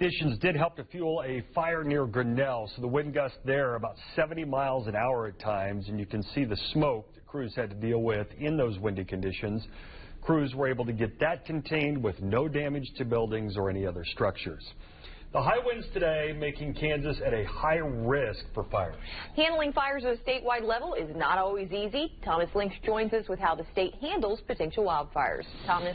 Conditions did help to fuel a fire near Grinnell, so the wind gusts there are about 70 miles an hour at times, and you can see the smoke that crews had to deal with in those windy conditions. Crews were able to get that contained with no damage to buildings or any other structures. The high winds today making Kansas at a high risk for fires. Handling fires at a statewide level is not always easy. Thomas Lynch joins us with how the state handles potential wildfires. Thomas.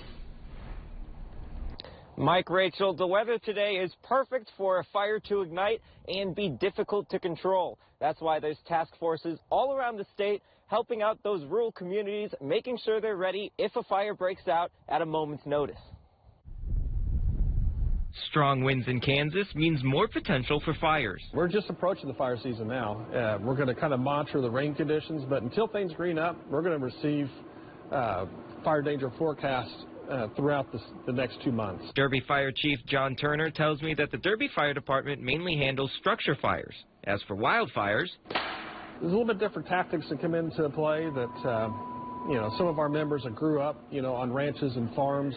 Mike, Rachel, the weather today is perfect for a fire to ignite and be difficult to control. That's why there's task forces all around the state helping out those rural communities, making sure they're ready if a fire breaks out at a moment's notice. Strong winds in Kansas means more potential for fires. We're just approaching the fire season now. We're going to kind of monitor the rain conditions, but until things green up, we're going to receive fire danger forecasts throughout the next 2 months. Derby Fire Chief John Turner tells me that the Derby Fire Department mainly handles structure fires. As for wildfires, there's a little bit different tactics that come into play that, some of our members that grew up, on ranches and farms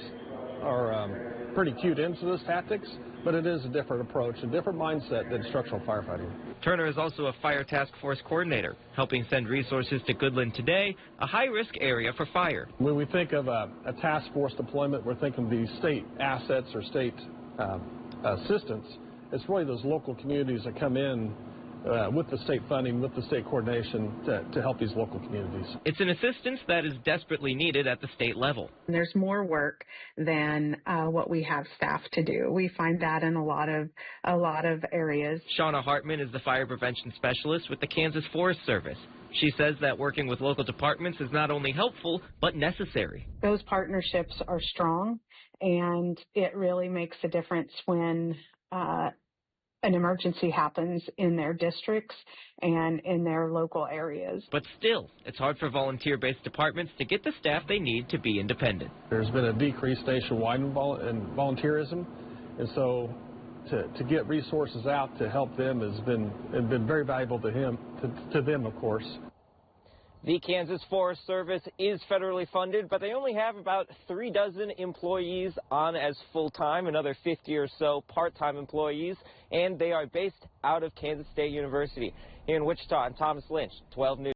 are pretty cued into those tactics, but it is a different approach, a different mindset than structural firefighting. Turner is also a fire task force coordinator, helping send resources to Goodland today, a high-risk area for fire. When we think of a task force deployment, we're thinking the state assets or state assistance. It's really those local communities that come in with the state funding, with the state coordination to help these local communities. It's an assistance that is desperately needed at the state level. There's more work than what we have staff to do. We find that in a lot of areas. Shauna Hartman is the fire prevention specialist with the Kansas Forest Service. She says that working with local departments is not only helpful, but necessary. Those partnerships are strong, and it really makes a difference when an emergency happens in their districts and in their local areas. But still, it's hard for volunteer-based departments to get the staff they need to be independent. There's been a decrease nationwide in volunteerism, and so to get resources out to help them has been very valuable to them, of course. The Kansas Forest Service is federally funded, but they only have about 36 employees on as full-time, another 50 or so part-time employees, and they are based out of Kansas State University. Here in Wichita, I'm Thomas Lynch, 12 News.